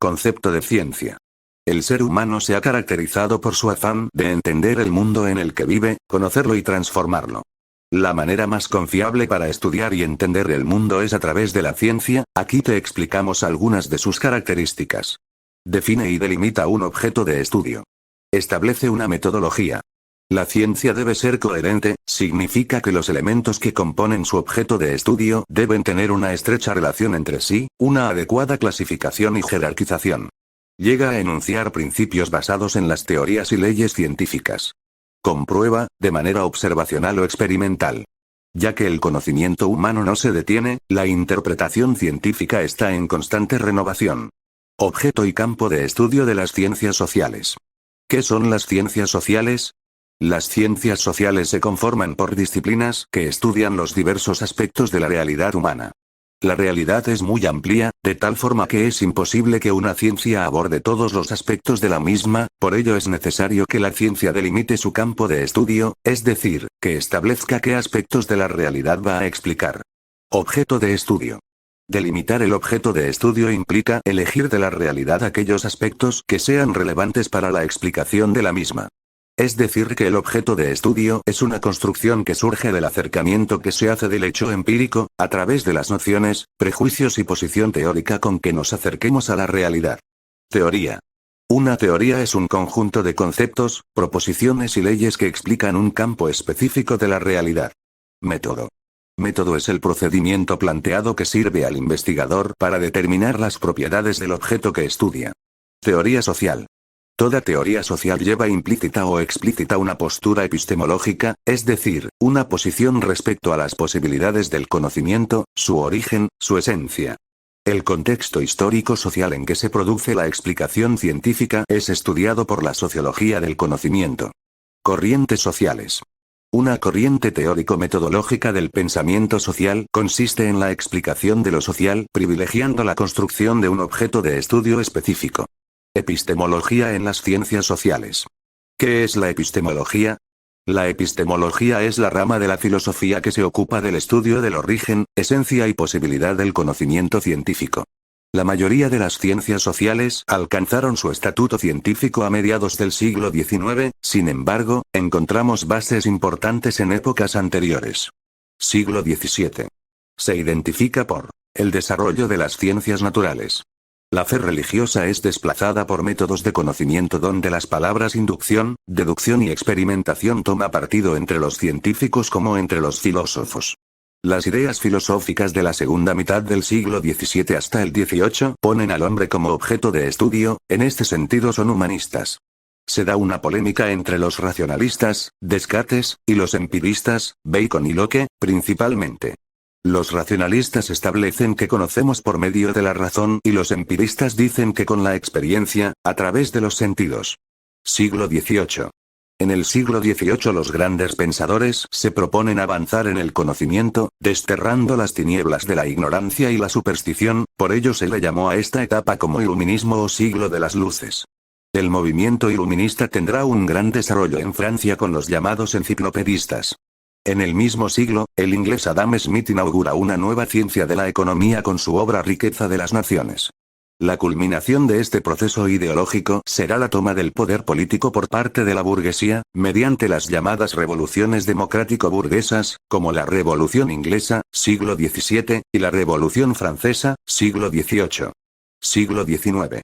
Concepto de ciencia. El ser humano se ha caracterizado por su afán de entender el mundo en el que vive, conocerlo y transformarlo. La manera más confiable para estudiar y entender el mundo es a través de la ciencia. Aquí te explicamos algunas de sus características. Define y delimita un objeto de estudio. Establece una metodología. La ciencia debe ser coherente, significa que los elementos que componen su objeto de estudio deben tener una estrecha relación entre sí, una adecuada clasificación y jerarquización. Llega a enunciar principios basados en las teorías y leyes científicas. Comprueba, de manera observacional o experimental. Ya que el conocimiento humano no se detiene, la interpretación científica está en constante renovación. Objeto y campo de estudio de las ciencias sociales. ¿Qué son las ciencias sociales? Las ciencias sociales se conforman por disciplinas que estudian los diversos aspectos de la realidad humana. La realidad es muy amplia, de tal forma que es imposible que una ciencia aborde todos los aspectos de la misma, por ello es necesario que la ciencia delimite su campo de estudio, es decir, que establezca qué aspectos de la realidad va a explicar. Objeto de estudio. Delimitar el objeto de estudio implica elegir de la realidad aquellos aspectos que sean relevantes para la explicación de la misma. Es decir, que el objeto de estudio es una construcción que surge del acercamiento que se hace del hecho empírico, a través de las nociones, prejuicios y posición teórica con que nos acerquemos a la realidad. Teoría. Una teoría es un conjunto de conceptos, proposiciones y leyes que explican un campo específico de la realidad. Método. Método es el procedimiento planteado que sirve al investigador para determinar las propiedades del objeto que estudia. Teoría social. Toda teoría social lleva implícita o explícita una postura epistemológica, es decir, una posición respecto a las posibilidades del conocimiento, su origen, su esencia. El contexto histórico-social en que se produce la explicación científica es estudiado por la sociología del conocimiento. Corrientes sociales. Una corriente teórico-metodológica del pensamiento social consiste en la explicación de lo social, privilegiando la construcción de un objeto de estudio específico. Epistemología en las ciencias sociales. ¿Qué es la epistemología? La epistemología es la rama de la filosofía que se ocupa del estudio del origen, esencia y posibilidad del conocimiento científico. La mayoría de las ciencias sociales alcanzaron su estatuto científico a mediados del siglo XIX, sin embargo, encontramos bases importantes en épocas anteriores. Siglo XVII. Se identifica por el desarrollo de las ciencias naturales. La fe religiosa es desplazada por métodos de conocimiento donde las palabras inducción, deducción y experimentación toma partido entre los científicos como entre los filósofos. Las ideas filosóficas de la segunda mitad del siglo XVII hasta el XVIII ponen al hombre como objeto de estudio, en este sentido son humanistas. Se da una polémica entre los racionalistas, Descartes, y los empiristas, Bacon y Locke, principalmente. Los racionalistas establecen que conocemos por medio de la razón y los empiristas dicen que con la experiencia, a través de los sentidos. Siglo XVIII. En el siglo XVIII los grandes pensadores se proponen avanzar en el conocimiento, desterrando las tinieblas de la ignorancia y la superstición, por ello se le llamó a esta etapa como iluminismo o siglo de las luces. El movimiento iluminista tendrá un gran desarrollo en Francia con los llamados enciclopedistas. En el mismo siglo, el inglés Adam Smith inaugura una nueva ciencia de la economía con su obra Riqueza de las Naciones. La culminación de este proceso ideológico será la toma del poder político por parte de la burguesía, mediante las llamadas revoluciones democrático-burguesas, como la Revolución Inglesa, siglo XVII, y la Revolución Francesa, siglo XVIII. Siglo XIX.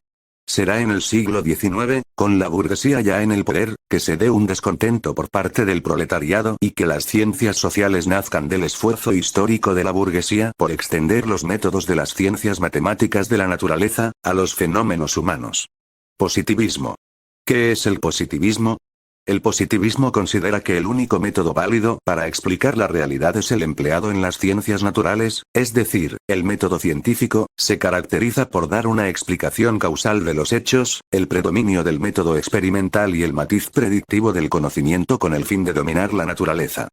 Será en el siglo XIX, con la burguesía ya en el poder, que se dé un descontento por parte del proletariado y que las ciencias sociales nazcan del esfuerzo histórico de la burguesía por extender los métodos de las ciencias matemáticas de la naturaleza a los fenómenos humanos. Positivismo. ¿Qué es el positivismo? El positivismo considera que el único método válido para explicar la realidad es el empleado en las ciencias naturales, es decir, el método científico, se caracteriza por dar una explicación causal de los hechos, el predominio del método experimental y el matiz predictivo del conocimiento con el fin de dominar la naturaleza.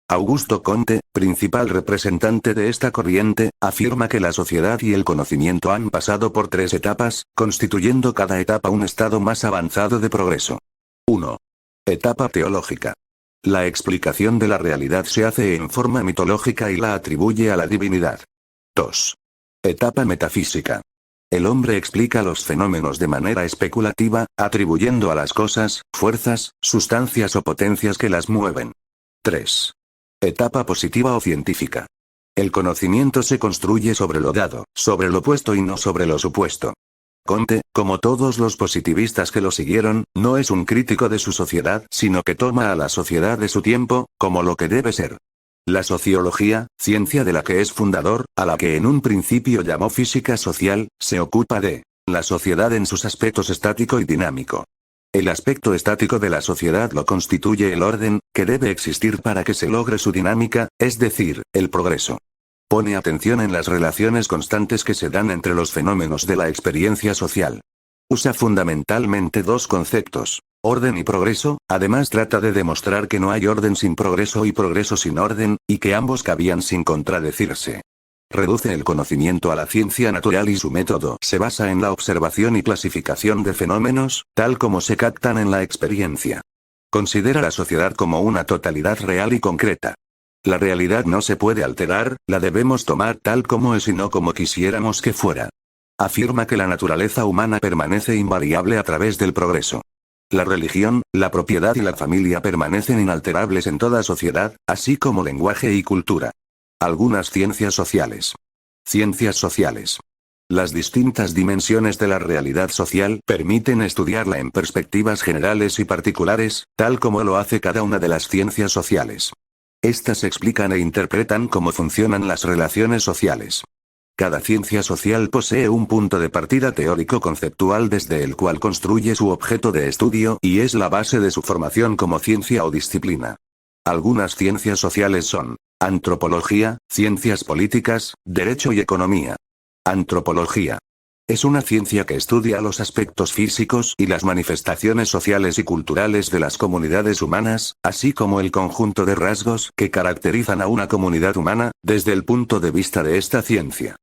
Augusto Comte, principal representante de esta corriente, afirma que la sociedad y el conocimiento han pasado por 3 etapas, constituyendo cada etapa un estado más avanzado de progreso. 1. Etapa teológica. La explicación de la realidad se hace en forma mitológica y la atribuye a la divinidad. 2. Etapa metafísica. El hombre explica los fenómenos de manera especulativa, atribuyendo a las cosas, fuerzas, sustancias o potencias que las mueven. 3. Etapa positiva o científica. El conocimiento se construye sobre lo dado, sobre lo puesto y no sobre lo supuesto. Comte, como todos los positivistas que lo siguieron, no es un crítico de su sociedad, sino que toma a la sociedad de su tiempo, como lo que debe ser. La sociología, ciencia de la que es fundador, a la que en un principio llamó física social, se ocupa de la sociedad en sus aspectos estático y dinámico. El aspecto estático de la sociedad lo constituye el orden, que debe existir para que se logre su dinámica, es decir, el progreso. Pone atención en las relaciones constantes que se dan entre los fenómenos de la experiencia social. Usa fundamentalmente dos conceptos, orden y progreso, además trata de demostrar que no hay orden sin progreso y progreso sin orden, y que ambos cabían sin contradecirse. Reduce el conocimiento a la ciencia natural y su método se basa en la observación y clasificación de fenómenos, tal como se captan en la experiencia. Considera la sociedad como una totalidad real y concreta. La realidad no se puede alterar, la debemos tomar tal como es y no como quisiéramos que fuera. Afirma que la naturaleza humana permanece invariable a través del progreso. La religión, la propiedad y la familia permanecen inalterables en toda sociedad, así como lenguaje y cultura. Algunas ciencias sociales. Ciencias sociales. Las distintas dimensiones de la realidad social permiten estudiarla en perspectivas generales y particulares, tal como lo hace cada una de las ciencias sociales. Estas explican e interpretan cómo funcionan las relaciones sociales. Cada ciencia social posee un punto de partida teórico-conceptual desde el cual construye su objeto de estudio y es la base de su formación como ciencia o disciplina. Algunas ciencias sociales son antropología, ciencias políticas, derecho y economía. Antropología. Es una ciencia que estudia los aspectos físicos y las manifestaciones sociales y culturales de las comunidades humanas, así como el conjunto de rasgos que caracterizan a una comunidad humana, desde el punto de vista de esta ciencia.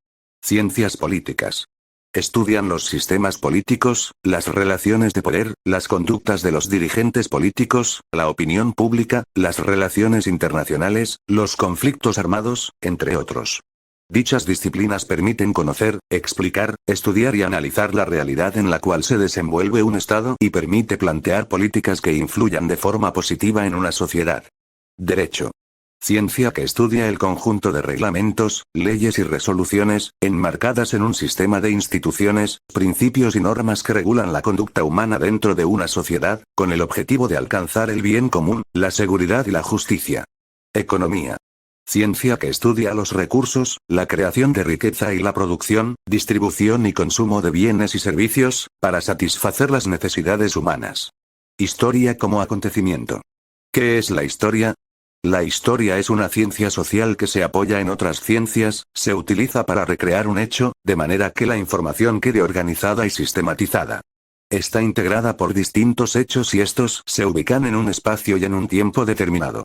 Ciencias políticas. Estudian los sistemas políticos, las relaciones de poder, las conductas de los dirigentes políticos, la opinión pública, las relaciones internacionales, los conflictos armados, entre otros. Dichas disciplinas permiten conocer, explicar, estudiar y analizar la realidad en la cual se desenvuelve un Estado y permite plantear políticas que influyan de forma positiva en una sociedad. Derecho. Ciencia que estudia el conjunto de reglamentos, leyes y resoluciones, enmarcadas en un sistema de instituciones, principios y normas que regulan la conducta humana dentro de una sociedad, con el objetivo de alcanzar el bien común, la seguridad y la justicia. Economía. Ciencia que estudia los recursos, la creación de riqueza y la producción, distribución y consumo de bienes y servicios, para satisfacer las necesidades humanas. Historia como acontecimiento. ¿Qué es la historia? La historia es una ciencia social que se apoya en otras ciencias, se utiliza para recrear un hecho, de manera que la información quede organizada y sistematizada. Está integrada por distintos hechos y estos se ubican en un espacio y en un tiempo determinado.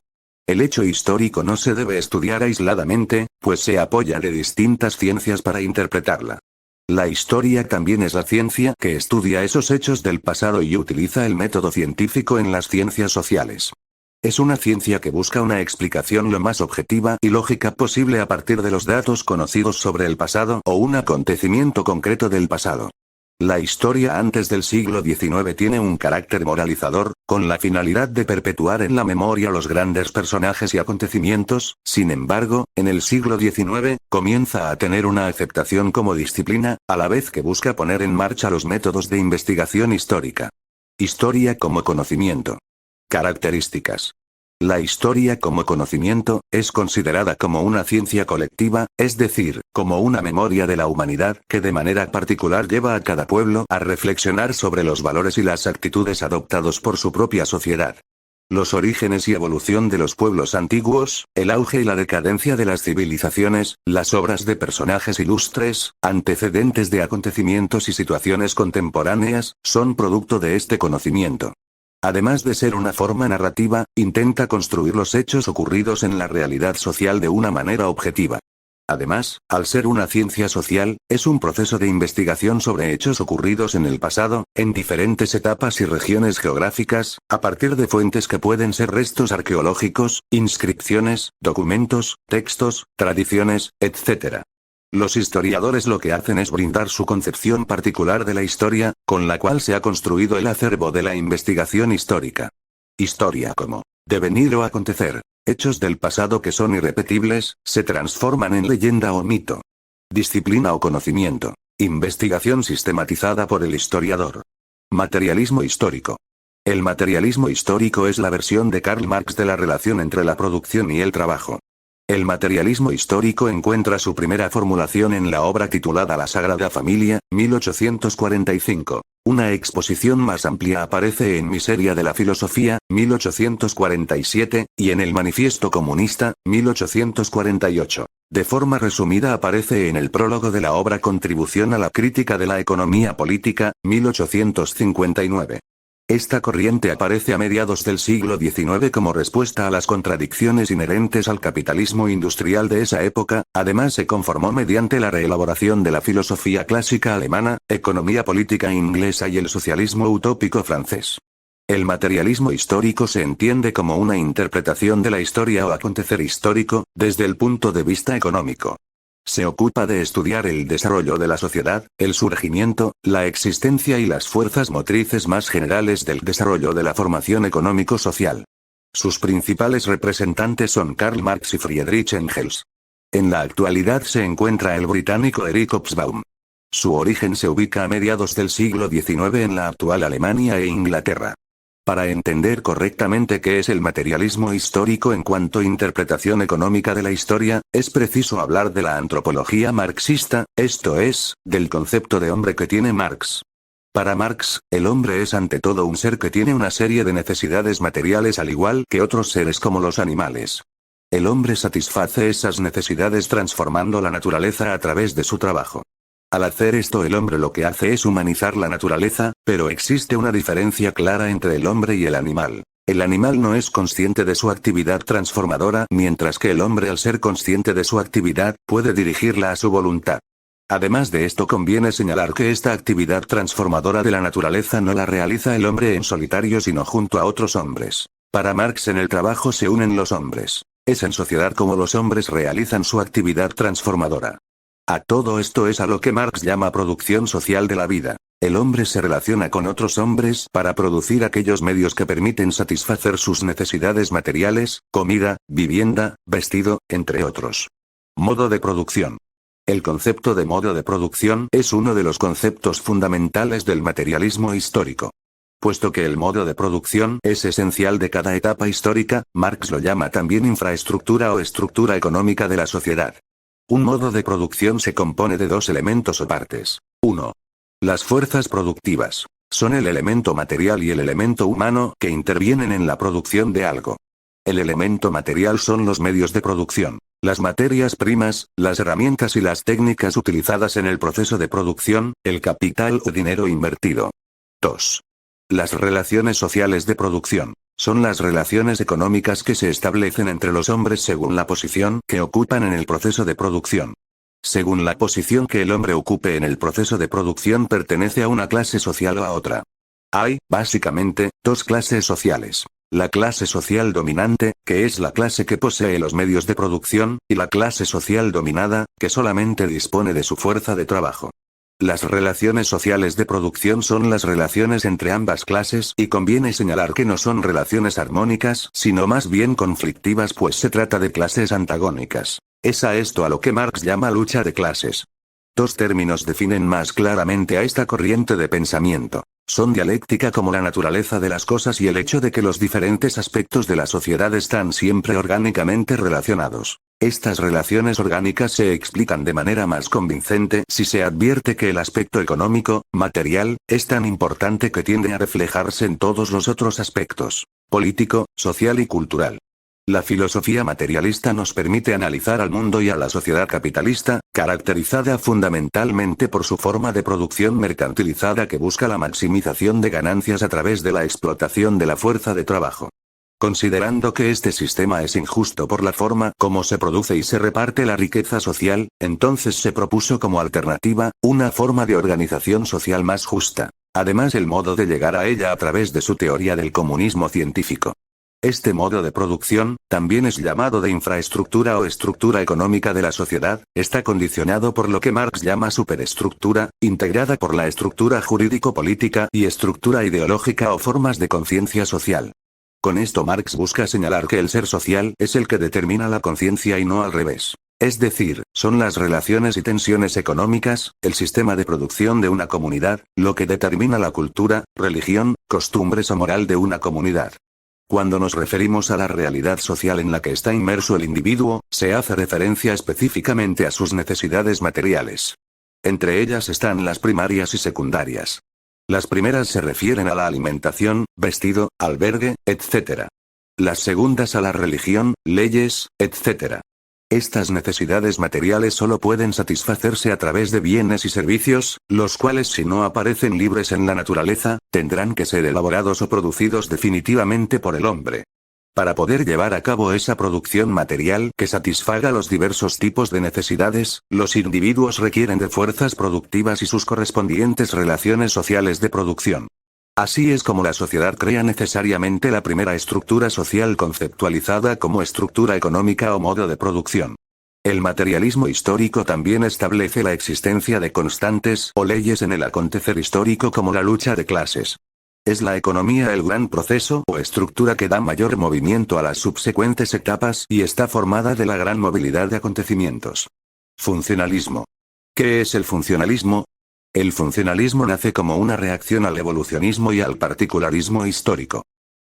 El hecho histórico no se debe estudiar aisladamente, pues se apoya de distintas ciencias para interpretarla. La historia también es la ciencia que estudia esos hechos del pasado y utiliza el método científico en las ciencias sociales. Es una ciencia que busca una explicación lo más objetiva y lógica posible a partir de los datos conocidos sobre el pasado o un acontecimiento concreto del pasado. La historia antes del siglo XIX tiene un carácter moralizador, con la finalidad de perpetuar en la memoria los grandes personajes y acontecimientos, sin embargo, en el siglo XIX, comienza a tener una aceptación como disciplina, a la vez que busca poner en marcha los métodos de investigación histórica. Historia como conocimiento. Características. La historia como conocimiento, es considerada como una ciencia colectiva, es decir, como una memoria de la humanidad que de manera particular lleva a cada pueblo a reflexionar sobre los valores y las actitudes adoptados por su propia sociedad. Los orígenes y evolución de los pueblos antiguos, el auge y la decadencia de las civilizaciones, las obras de personajes ilustres, antecedentes de acontecimientos y situaciones contemporáneas, son producto de este conocimiento. Además de ser una forma narrativa, intenta construir los hechos ocurridos en la realidad social de una manera objetiva. Además, al ser una ciencia social, es un proceso de investigación sobre hechos ocurridos en el pasado, en diferentes etapas y regiones geográficas, a partir de fuentes que pueden ser restos arqueológicos, inscripciones, documentos, textos, tradiciones, etc. Los historiadores lo que hacen es brindar su concepción particular de la historia, con la cual se ha construido el acervo de la investigación histórica. Historia como devenir o acontecer. Hechos del pasado que son irrepetibles, se transforman en leyenda o mito. Disciplina o conocimiento. Investigación sistematizada por el historiador. Materialismo histórico. El materialismo histórico es la versión de Karl Marx de la relación entre la producción y el trabajo. El materialismo histórico encuentra su primera formulación en la obra titulada La Sagrada Familia, 1845. Una exposición más amplia aparece en Miseria de la Filosofía, 1847, y en el Manifiesto Comunista, 1848. De forma resumida aparece en el prólogo de la obra Contribución a la Crítica de la Economía Política, 1859. Esta corriente aparece a mediados del siglo XIX como respuesta a las contradicciones inherentes al capitalismo industrial de esa época, además se conformó mediante la reelaboración de la filosofía clásica alemana, economía política inglesa y el socialismo utópico francés. El materialismo histórico se entiende como una interpretación de la historia o acontecer histórico, desde el punto de vista económico. Se ocupa de estudiar el desarrollo de la sociedad, el surgimiento, la existencia y las fuerzas motrices más generales del desarrollo de la formación económico-social. Sus principales representantes son Karl Marx y Friedrich Engels. En la actualidad se encuentra el británico Eric Hobsbawm. Su origen se ubica a mediados del siglo XIX en la actual Alemania e Inglaterra. Para entender correctamente qué es el materialismo histórico en cuanto a interpretación económica de la historia, es preciso hablar de la antropología marxista, esto es, del concepto de hombre que tiene Marx. Para Marx, el hombre es ante todo un ser que tiene una serie de necesidades materiales al igual que otros seres como los animales. El hombre satisface esas necesidades transformando la naturaleza a través de su trabajo. Al hacer esto el hombre lo que hace es humanizar la naturaleza, pero existe una diferencia clara entre el hombre y el animal. El animal no es consciente de su actividad transformadora, mientras que el hombre al ser consciente de su actividad, puede dirigirla a su voluntad. Además de esto conviene señalar que esta actividad transformadora de la naturaleza no la realiza el hombre en solitario sino junto a otros hombres. Para Marx en el trabajo se unen los hombres. Es en sociedad como los hombres realizan su actividad transformadora. A todo esto es a lo que Marx llama producción social de la vida. El hombre se relaciona con otros hombres para producir aquellos medios que permiten satisfacer sus necesidades materiales, comida, vivienda, vestido, entre otros. Modo de producción. El concepto de modo de producción es uno de los conceptos fundamentales del materialismo histórico. Puesto que el modo de producción es esencial de cada etapa histórica, Marx lo llama también infraestructura o estructura económica de la sociedad. Un modo de producción se compone de dos elementos o partes. 1. Las fuerzas productivas. Son el elemento material y el elemento humano que intervienen en la producción de algo. El elemento material son los medios de producción, las materias primas, las herramientas y las técnicas utilizadas en el proceso de producción, el capital o dinero invertido. 2. Las relaciones sociales de producción. Son las relaciones económicas que se establecen entre los hombres según la posición que ocupan en el proceso de producción. Según la posición que el hombre ocupe en el proceso de producción pertenece a una clase social o a otra. Hay, básicamente, dos clases sociales. La clase social dominante, que es la clase que posee los medios de producción, y la clase social dominada, que solamente dispone de su fuerza de trabajo. Las relaciones sociales de producción son las relaciones entre ambas clases y conviene señalar que no son relaciones armónicas, sino más bien conflictivas pues se trata de clases antagónicas. Es a esto a lo que Marx llama lucha de clases. Dos términos definen más claramente a esta corriente de pensamiento. Son dialéctica como la naturaleza de las cosas y el hecho de que los diferentes aspectos de la sociedad están siempre orgánicamente relacionados. Estas relaciones orgánicas se explican de manera más convincente si se advierte que el aspecto económico, material, es tan importante que tiende a reflejarse en todos los otros aspectos, político, social y cultural. La filosofía materialista nos permite analizar al mundo y a la sociedad capitalista, caracterizada fundamentalmente por su forma de producción mercantilizada que busca la maximización de ganancias a través de la explotación de la fuerza de trabajo. Considerando que este sistema es injusto por la forma como se produce y se reparte la riqueza social, entonces se propuso como alternativa, una forma de organización social más justa. Además el modo de llegar a ella a través de su teoría del comunismo científico. Este modo de producción, también es llamado de infraestructura o estructura económica de la sociedad, está condicionado por lo que Marx llama superestructura, integrada por la estructura jurídico-política y estructura ideológica o formas de conciencia social. Con esto Marx busca señalar que el ser social es el que determina la conciencia y no al revés. Es decir, son las relaciones y tensiones económicas, el sistema de producción de una comunidad, lo que determina la cultura, religión, costumbres o moral de una comunidad. Cuando nos referimos a la realidad social en la que está inmerso el individuo, se hace referencia específicamente a sus necesidades materiales. Entre ellas están las primarias y secundarias. Las primeras se refieren a la alimentación, vestido, albergue, etc. Las segundas a la religión, leyes, etc. Estas necesidades materiales solo pueden satisfacerse a través de bienes y servicios, los cuales si no aparecen libres en la naturaleza, tendrán que ser elaborados o producidos definitivamente por el hombre. Para poder llevar a cabo esa producción material que satisfaga los diversos tipos de necesidades, los individuos requieren de fuerzas productivas y sus correspondientes relaciones sociales de producción. Así es como la sociedad crea necesariamente la primera estructura social conceptualizada como estructura económica o modo de producción. El materialismo histórico también establece la existencia de constantes o leyes en el acontecer histórico como la lucha de clases. Es la economía el gran proceso o estructura que da mayor movimiento a las subsecuentes etapas y está formada de la gran movilidad de acontecimientos. Funcionalismo. ¿Qué es el funcionalismo? El funcionalismo nace como una reacción al evolucionismo y al particularismo histórico.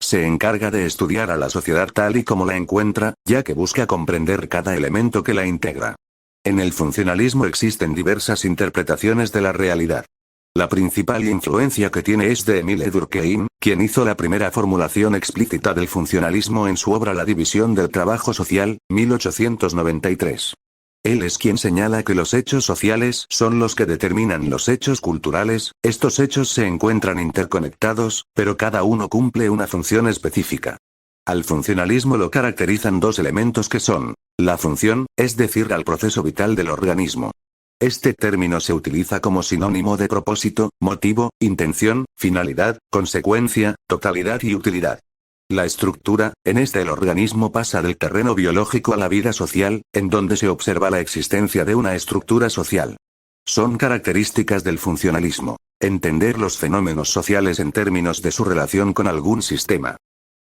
Se encarga de estudiar a la sociedad tal y como la encuentra, ya que busca comprender cada elemento que la integra. En el funcionalismo existen diversas interpretaciones de la realidad. La principal influencia que tiene es de Émile Durkheim, quien hizo la primera formulación explícita del funcionalismo en su obra La división del trabajo social, 1893. Él es quien señala que los hechos sociales son los que determinan los hechos culturales, estos hechos se encuentran interconectados, pero cada uno cumple una función específica. Al funcionalismo lo caracterizan dos elementos que son, la función, es decir, al proceso vital del organismo. Este término se utiliza como sinónimo de propósito, motivo, intención, finalidad, consecuencia, totalidad y utilidad. La estructura, en este el organismo pasa del terreno biológico a la vida social, en donde se observa la existencia de una estructura social. Son características del funcionalismo. Entender los fenómenos sociales en términos de su relación con algún sistema.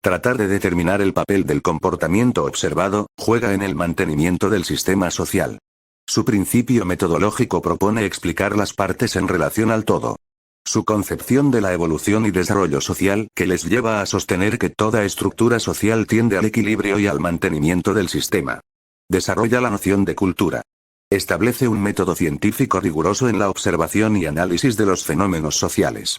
Tratar de determinar el papel del comportamiento observado, juega en el mantenimiento del sistema social. Su principio metodológico propone explicar las partes en relación al todo. Su concepción de la evolución y desarrollo social que les lleva a sostener que toda estructura social tiende al equilibrio y al mantenimiento del sistema. Desarrolla la noción de cultura. Establece un método científico riguroso en la observación y análisis de los fenómenos sociales.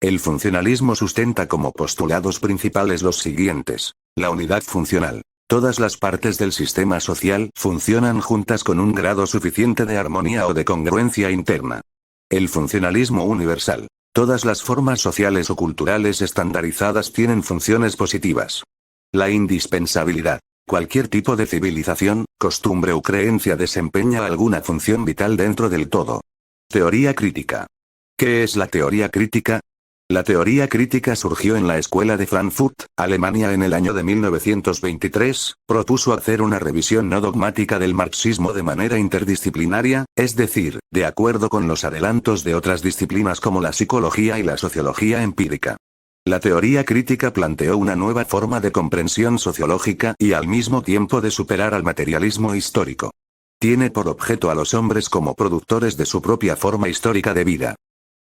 El funcionalismo sustenta como postulados principales los siguientes. La unidad funcional. Todas las partes del sistema social funcionan juntas con un grado suficiente de armonía o de congruencia interna. El funcionalismo universal. Todas las formas sociales o culturales estandarizadas tienen funciones positivas. La indispensabilidad. Cualquier tipo de civilización, costumbre o creencia desempeña alguna función vital dentro del todo. Teoría crítica. ¿Qué es la teoría crítica? La teoría crítica surgió en la Escuela de Frankfurt, Alemania en el año de 1923, propuso hacer una revisión no dogmática del marxismo de manera interdisciplinaria, es decir, de acuerdo con los adelantos de otras disciplinas como la psicología y la sociología empírica. La teoría crítica planteó una nueva forma de comprensión sociológica y al mismo tiempo de superar al materialismo histórico. Tiene por objeto a los hombres como productores de su propia forma histórica de vida.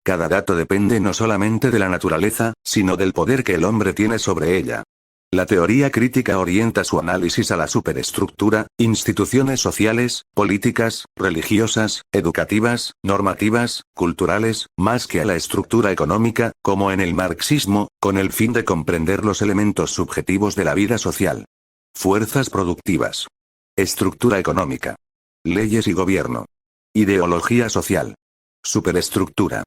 Cada dato depende no solamente de la naturaleza, sino del poder que el hombre tiene sobre ella. La teoría crítica orienta su análisis a la superestructura, instituciones sociales, políticas, religiosas, educativas, normativas, culturales, más que a la estructura económica, como en el marxismo, con el fin de comprender los elementos subjetivos de la vida social. Fuerzas productivas. Estructura económica. Leyes y gobierno. Ideología social. Superestructura.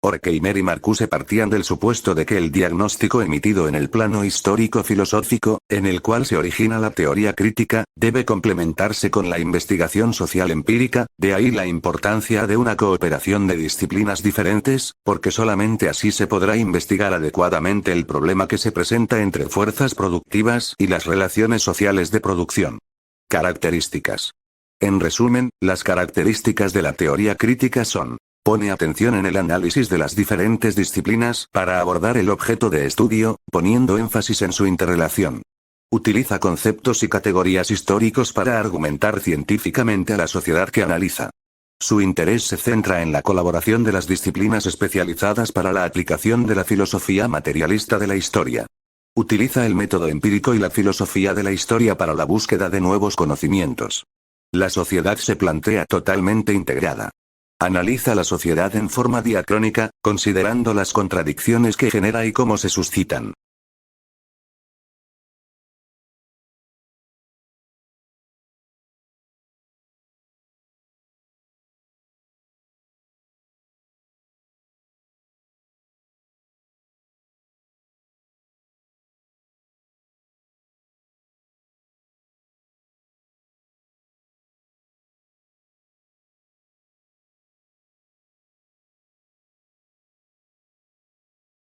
Horkheimer y Marcuse partían del supuesto de que el diagnóstico emitido en el plano histórico-filosófico, en el cual se origina la teoría crítica, debe complementarse con la investigación social empírica, de ahí la importancia de una cooperación de disciplinas diferentes, porque solamente así se podrá investigar adecuadamente el problema que se presenta entre fuerzas productivas y las relaciones sociales de producción. Características. En resumen, las características de la teoría crítica son: pone atención en el análisis de las diferentes disciplinas para abordar el objeto de estudio, poniendo énfasis en su interrelación. Utiliza conceptos y categorías históricos para argumentar científicamente a la sociedad que analiza. Su interés se centra en la colaboración de las disciplinas especializadas para la aplicación de la filosofía materialista de la historia. Utiliza el método empírico y la filosofía de la historia para la búsqueda de nuevos conocimientos. La sociedad se plantea totalmente integrada. Analiza la sociedad en forma diacrónica, considerando las contradicciones que genera y cómo se suscitan.